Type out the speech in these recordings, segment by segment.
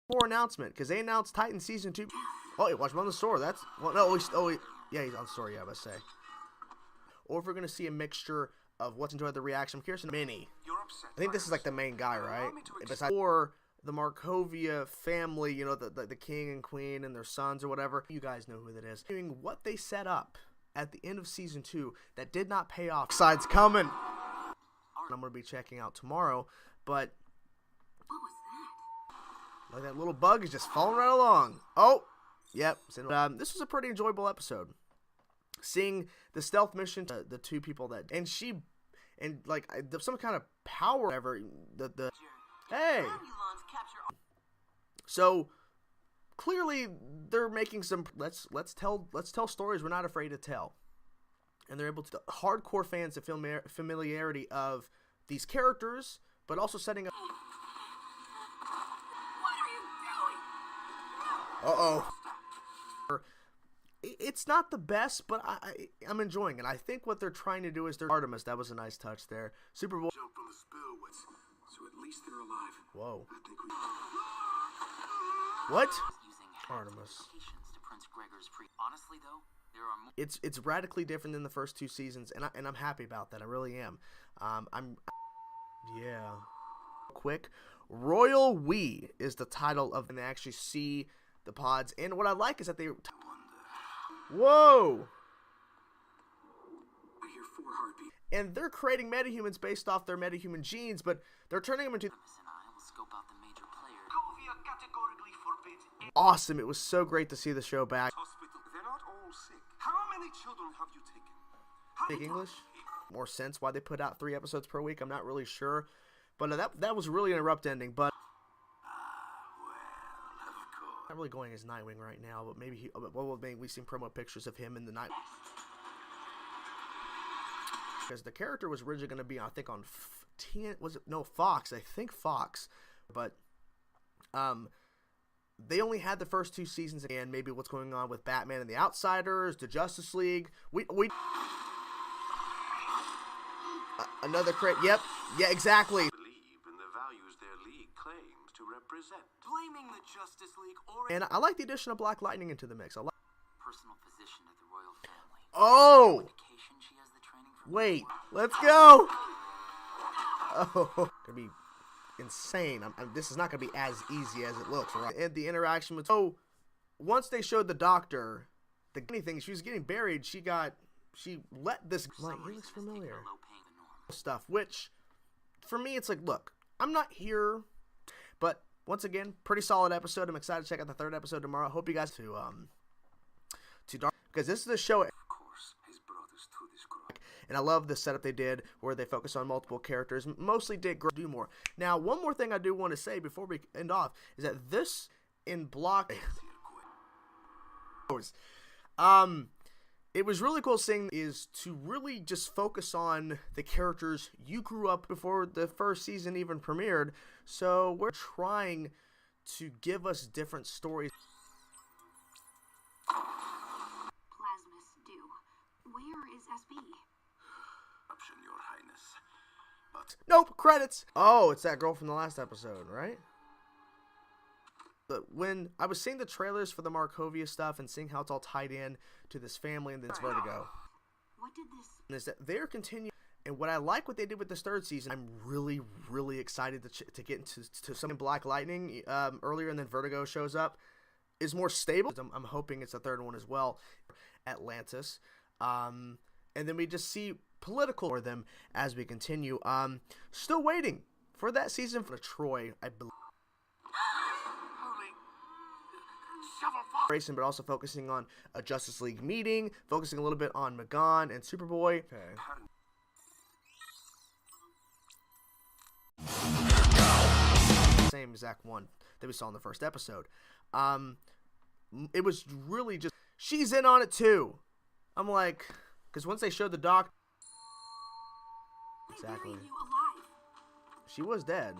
for announcement, because they announced Titan Season 2. Oh, watch him on the store. That's, well, no, yeah, he's on the store, yeah, I must say. Or if we're going to see a mixture of what's enjoyed the reaction. I'm curious in Mini. I think this is like the main guy, right? Or the Markovia family, you know, the king and queen and their sons or whatever. You guys know who that is. Doing what they set up at the end of Season 2 that did not pay off. Side's coming. I'm going to be checking out tomorrow, but What was that? like that little bug is just falling right along. Oh, yep. This was a pretty enjoyable episode. Seeing the stealth mission, the two people that, and like some kind of power, whatever. Hey. So clearly they're making some. Let's tell stories we're not afraid to tell, and they're able to hardcore fans to feel familiarity of these characters, but also setting up. What are you doing? It's not the best, but I'm enjoying it. I think what they're trying to do is they're Artemis. That was a nice touch there. Super Bowl. Jumped on the spillway, so at least they're alive. Whoa. I think we. What? Using Artemis. applications to Prince Gregor's free. Honestly, though, there are more. It's radically different than the first two seasons, and I'm happy about that. I really am. Yeah. Quick, Royal We is the title of, and they actually see the pods. And what I like is that they. Whoa! I hear 4 heartbeats. And they're creating metahumans based off their metahuman genes, but they're turning them into. Artemis and I will scope out the major players. Markovia categorically forbids any Awesome! It was so great to see the show back. hospital. They're not all sick. How many children have you taken? How Speak many English? times- More sense why they put out 3 episodes per week. I'm not really sure, but that was really an abrupt ending. But Well, of course. not really going as Nightwing right now. But maybe maybe we've seen promo pictures of him in the night, because the character was originally going to be, I think, on Fox? I think Fox, but they only had the first 2 seasons, and maybe what's going on with Batman and the Outsiders, the Justice League. Another Yep. Yeah, exactly. Believe in the values their league claims to represent. Blaming the Justice League or And I like the addition of Black Lightning into the mix. I like. personal physician to the royal family. Oh, Indication she has the training from. wait. Let's go. Oh, gonna be insane. This is not gonna be as easy as it looks, right? And the interaction with. So, once they showed the doctor, the anything she was getting buried, she let this. Like, he looks familiar. Low pain the norm. Stuff, which for me it's like, look, I'm not here, but once again, pretty solid episode. I'm excited to check out the 3rd episode tomorrow. Hope you guys to Dark, because this is the show, Of course, has brought us to this cross. and I love the setup they did where they focus on multiple characters. Mostly did do more. Now, one more thing I do want to say before we end off is that this in block it was really cool seeing is to really just focus on the characters you grew up before the first season even premiered. So we're trying to give us different stories. Plasmus do. Where is SB? Option, Your Highness. But Nope, credits. Oh, it's that girl from the last episode, right? But when I was seeing the trailers for the Markovia stuff and seeing how it's all tied in to this family and this Vertigo, What did this... is that they're continuing. And what I like what they did with this 3rd season, I'm really, really excited to get into some Black Lightning earlier, and then Vertigo shows up, is more stable. I'm hoping it's the 3rd one as well, Atlantis. And then we just see political for them as we continue. Still waiting for that season for Troy, I believe. holy shovel fire. Racing, but also focusing on a Justice League meeting, focusing a little bit on Magon and Superboy. Okay. Same exact one that we saw in the first episode. It was really just, she's in on it too. I'm like, because once they showed the doc, They exactly, buried you alive. she was dead.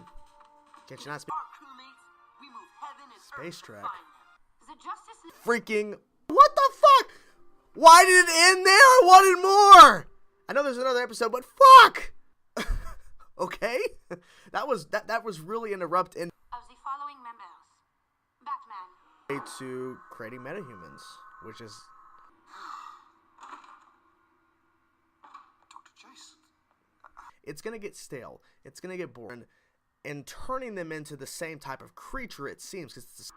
Can she not speak? Our crewmates, we move heaven and Space earth to Trek. find them. The Justice League... Freaking, what the fuck? Why did it end there? I wanted more. I know there's another episode, but fuck. Okay, that was really an abrupt end. Of the following members. to creating metahumans, which is Dr. Jason. it's gonna get stale, it's gonna get boring, and turning them into the same type of creature it seems. Because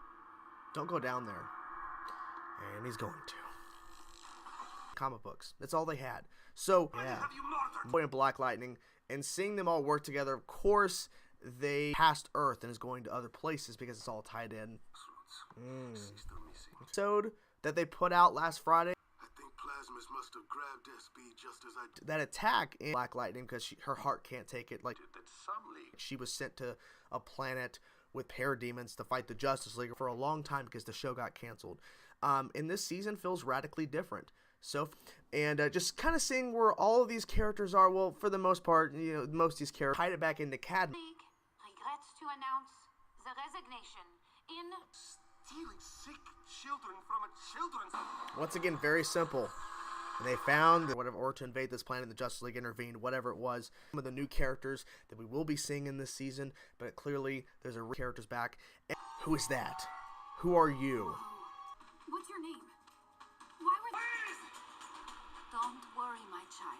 don't go down there, and he's going to comic books. That's all they had. So yeah, Have you murdered? Boy and Black Lightning, and seeing them all work together. Of course, they passed Earth and is going to other places because it's all tied in. Sister missing. Episode that they put out last Friday. I think Plasmus must have grabbed SB just as I did. That attack in Black Lightning because her heart can't take it. Like That some league. she was sent to a planet with parademons to fight the Justice League for a long time because the show got canceled. And this season feels radically different. So, and just kind of seeing where all of these characters are. Well, for the most part, you know, most of these characters tied it back into Cadmus. League regrets to announce the resignation in Stealing sick children from a children's. Once again, very simple. And they found whatever, or to invade this planet, the Justice League intervened, whatever it was. Some of the new characters that we will be seeing in this season, but clearly there's a characters back. And who is that? Who are you? what's your name? Why were Don't worry, my child.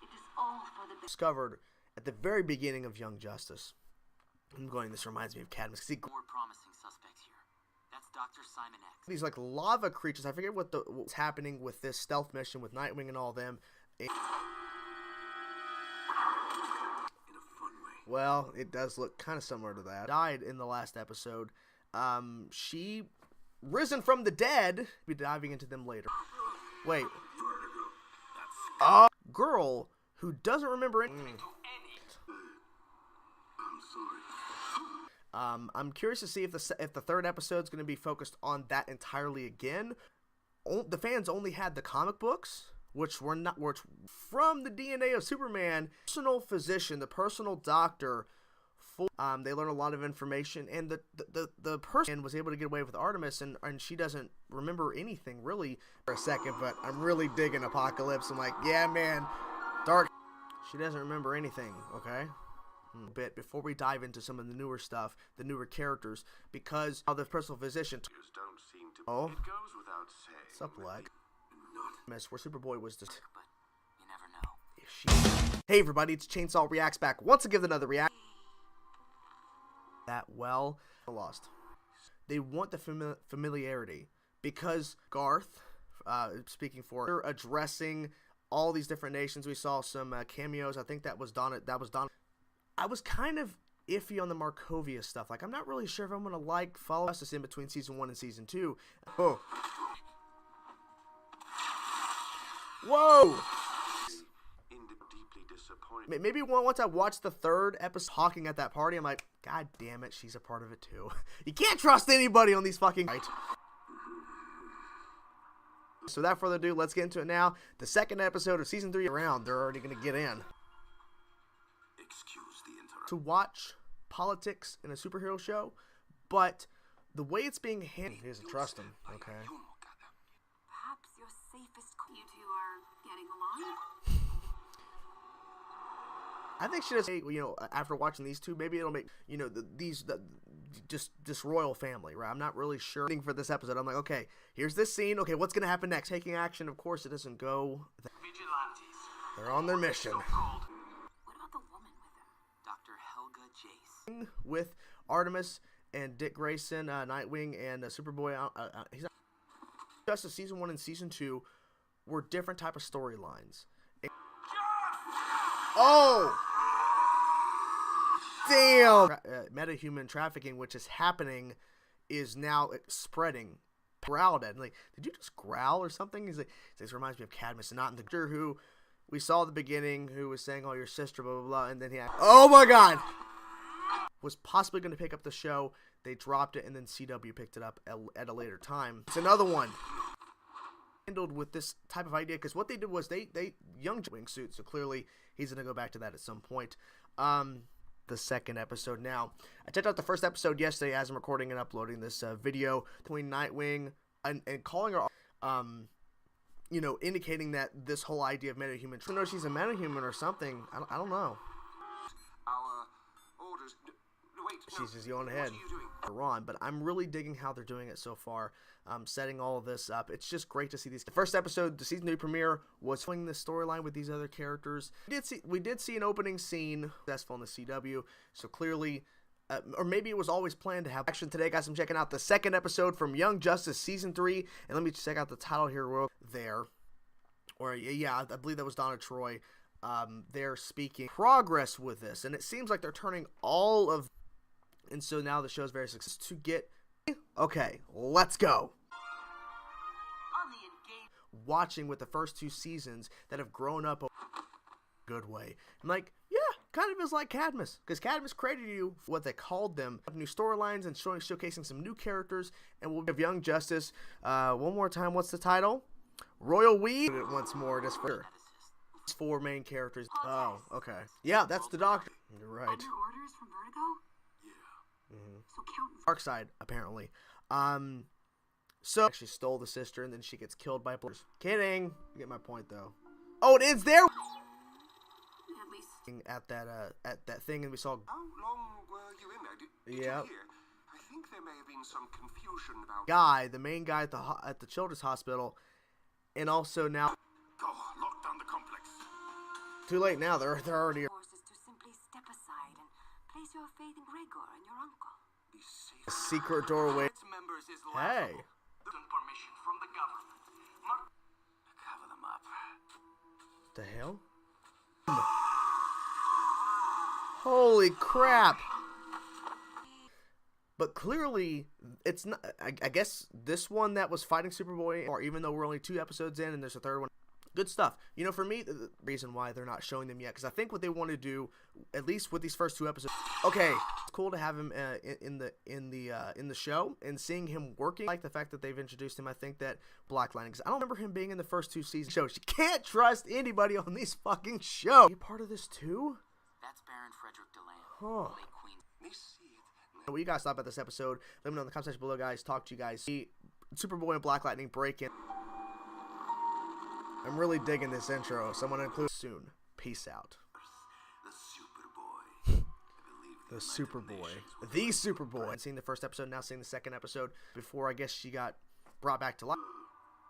It is all for the best. Discovered at the very beginning of Young Justice. I'm going, this reminds me of Cadmus. 'Cause More promising suspects here. That's Dr. Simon X. these like lava creatures. I forget what's happening with this stealth mission with Nightwing and all them. In a fun way. Well, it does look kind of similar to that. Died in the last episode. She risen from the dead. We'll be diving into them later. Wait. Girl who doesn't remember anything. I'm sorry. I'm curious to see if the third episode's going to be focused on that entirely again. The fans only had the comic books, which were from the DNA of Superman. Personal physician, the personal doctor. They learned a lot of information, and the person was able to get away with Artemis, and she doesn't remember anything really for a second. But I'm really digging Apocalypse. I'm like, yeah, man, dark. She doesn't remember anything. Okay. Bit before we dive into some of the newer stuff, the newer characters, because of the personal physician. Don't seem to. Oh. It goes without saying. What's up, Leg? Not. Mess where Superboy was just. But you never know. Hey everybody, it's Chainsaw Reacts back once again with another react. That well, lost. They want the familiarity because Garth, speaking for her, addressing all these different nations. We saw some cameos. I think that was Donna. I was kind of iffy on the Markovia stuff. Like, I'm not really sure if I'm gonna follow Justice in between season 1 and season 2. Oh. Whoa! Deeply disappointed. Maybe once I watched the third episode talking at that party, I'm like, God damn it, she's a part of it too. You can't trust anybody on these fucking right. So without further ado, let's get into it now. The second episode of season 3 around, they're already gonna get in. Excuse the interruption. To watch politics in a superhero show, but the way it's being handled, he doesn't trust him. Okay. Perhaps your safest. You two are getting along. I think she does. You know, after watching these two, maybe it'll make just this royal family, right? I'm not really sure for this episode. I'm like, okay, here's this scene. Okay, what's gonna happen next? Taking action. Of course, it doesn't go. Vigilantes. They're on their mission. What about the woman with him? Dr. Helga Jace. With Artemis and Dick Grayson, Nightwing, and Superboy. He's Justice season 1 and season 2 were different type of storylines. Oh! Damn! Metahuman trafficking, which is happening, is now spreading. Growled at. Like, did you just growl or something? He's like, this reminds me of Cadmus, and not in the actor who we saw at the begining, who was saying, "Oh, your sister," blah blah blah, and then he had, oh my god, was possibly going to pick up the show. They dropped it, and then CW picked it up at a later time. It's another one handled with this type of idea, because what they did was they young wingsuit, so clearly he's going to go back to that at some point. The second episode now. I checked out the first episode yesterday as I'm recording and uploading this video between Nightwing and calling her, you know, indicating that this whole idea of metahuman, I don't know if she's a metahuman or something. I don't know. Our orders. Wait. wait. She's just going ahead. What are you doing? Ron, but I'm really digging how they're doing it so far. Setting all of this up. It's just great to see these. The first episode, the season 3 premiere, was following the storyline with these other characters. We did see an opening scene successful in the CW, so clearly, or maybe it was always planned to have action today, guys. I'm checking out the second episode from Young Justice season 3, and let me check out the title here. There, or yeah, I believe that was Donna Troy. They're speaking progress with this, and it seems like they're turning all of, and so now the show's very successful to get. Okay, let's go. Watching with the first 2 seasons that have grown up a good way. I'm like, yeah, kind of is like Cadmus, because Cadmus created you for what they called them, new storylines and showcasing some new characters, and we'll give Young Justice one more time. What's the title? Royal We. Once more, just for 4 main characters. Oh, okay. Yeah, that's the Doctor. You're right. Under orders from Vertigo? So Darkseid, apparently. So actually stole the sister, and then she gets killed by Blurs. Kidding. You get my point, though. Oh, it is there. At least At that thing, and we saw. How long were you in there? Did you hear? I think there may have been some confusion about. Guy, the main guy at the children's hospital, and also now. Go, lock down the complex. Too late now. They're already. forces to simply step aside and place your faith in Gregor and your uncle. A secret doorway. Its members is Hey. Permission from the government. Cover them up. The hell? Holy crap! But clearly, it's not. I guess this one that was fighting Superboy, or even though we're only 2 episodes in and there's a 3rd one. Good stuff. You know, for me, the reason why they're not showing them yet, because I think what they want to do, at least with these first 2 episodes, okay, it's cool to have him in the show and seeing him working. I like the fact that they've introduced him. I think that Black Lightning, because I don't remember him being in the first 2 seasons. Shows you can't trust anybody on these fucking shows. Are you part of this too? That's Baron Frederick Deland. Huh. Late Queen. What you guys thought about this episode? Let me know in the comment section below, guys. Talk to you guys. See Superboy and Black Lightning break in. I'm really digging this intro. Someone include soon. Peace out. The Superboy. The Superboy. I've seen the first episode, now seeing the second episode. Before, I guess she got brought back to life.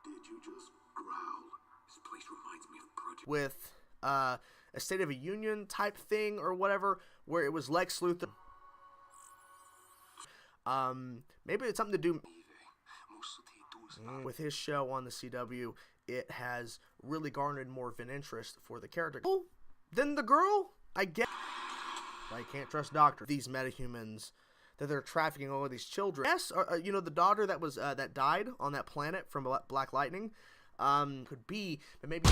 Did you just growl? This place reminds me of Project. With a State of a Union type thing or whatever, where it was Lex Luthor. Maybe it's something to do with his show on the CW. It has really garnered more of an interest for the character than the girl, I guess. I can't trust Doctor. These metahumans that they're trafficking all of these children. Yes, you know, the daughter that was that died on that planet from Black Lightning, could be, but maybe.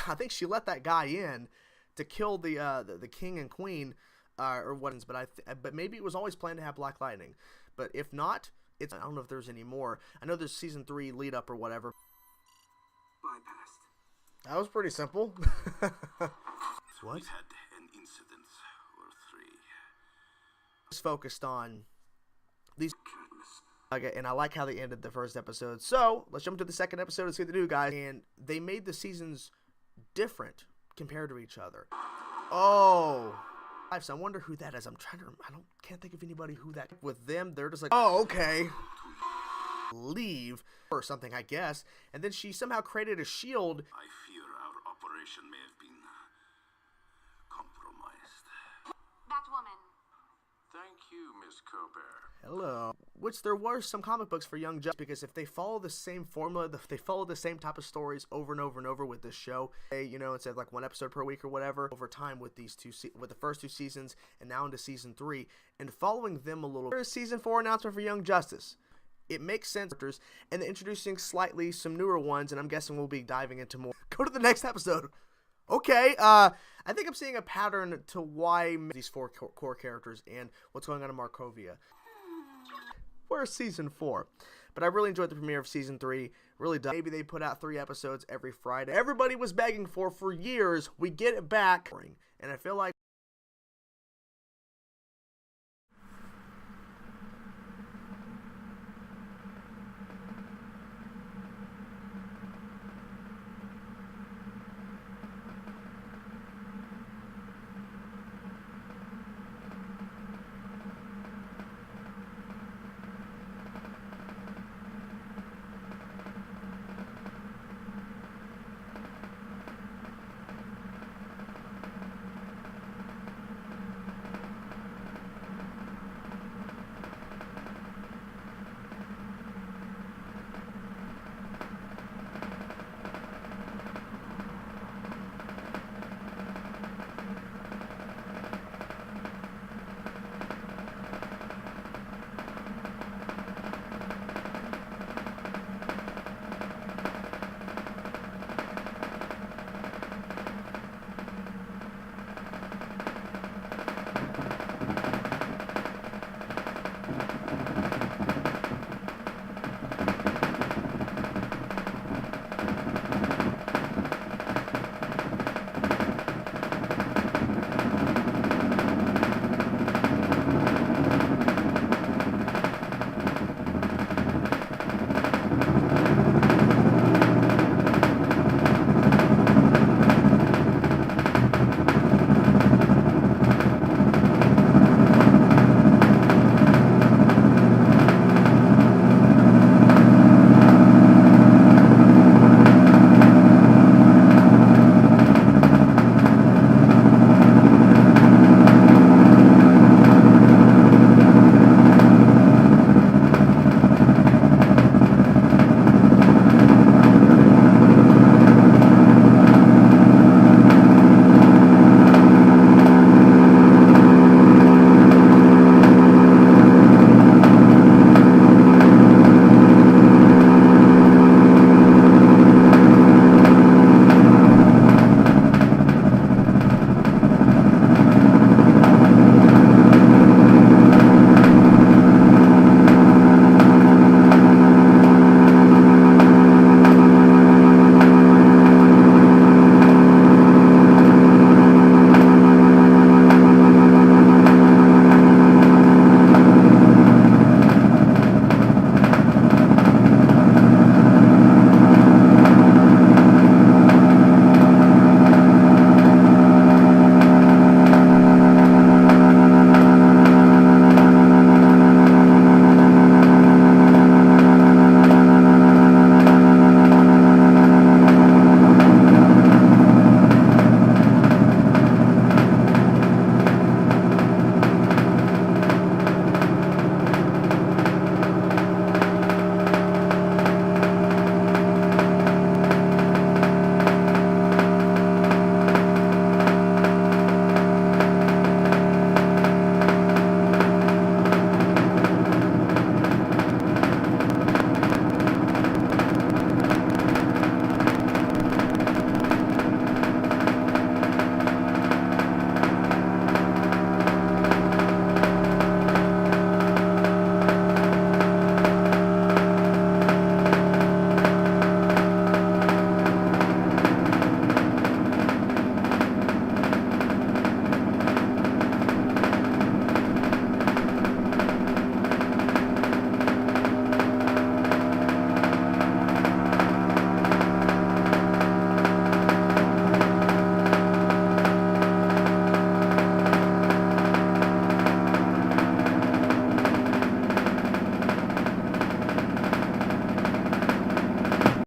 I think she let that guy in to kill the king and queen, or what? But maybe it was always planned to have Black Lightning. But if not, I don't know if there's any more. I know there's season 3 lead up or whatever. Bypassed. That was pretty simple. What? We've had an incident or 3. Just focused on these. Okay, and I like how they ended the first episode. So let's jump to the second episode and see what they do, guys. And they made the seasons different compared to each other. Oh. So I wonder who that is. I'm trying to. Can't think of anybody who that. With them, they're just like, oh, okay. Leave or something, I guess. And then she somehow created a shield. I fear our operation may have been compromised. Batwoman. Thank you, Miss Cooper. Hello. Which there were some comic books for Young Justice, because if they follow the same formula, if they follow the same type of stories over and over and over with this show, you know, instead of like 1 episode per week or whatever, over time with these with the first 2 seasons and now into season 3, and following them a little. There is season 4 announcement for Young Justice. It makes sense, and introducing slightly some newer ones, and I'm guessing we'll be diving into more. Go to the next episode. Okay, I think I'm seeing a pattern to why these 4 core characters and what's going on in Markovia. We're season 4, but I really enjoyed the premiere of season 3. Really done. Maybe they put out 3 episodes every Friday. Everybody was begging for years. We get it back, and I feel like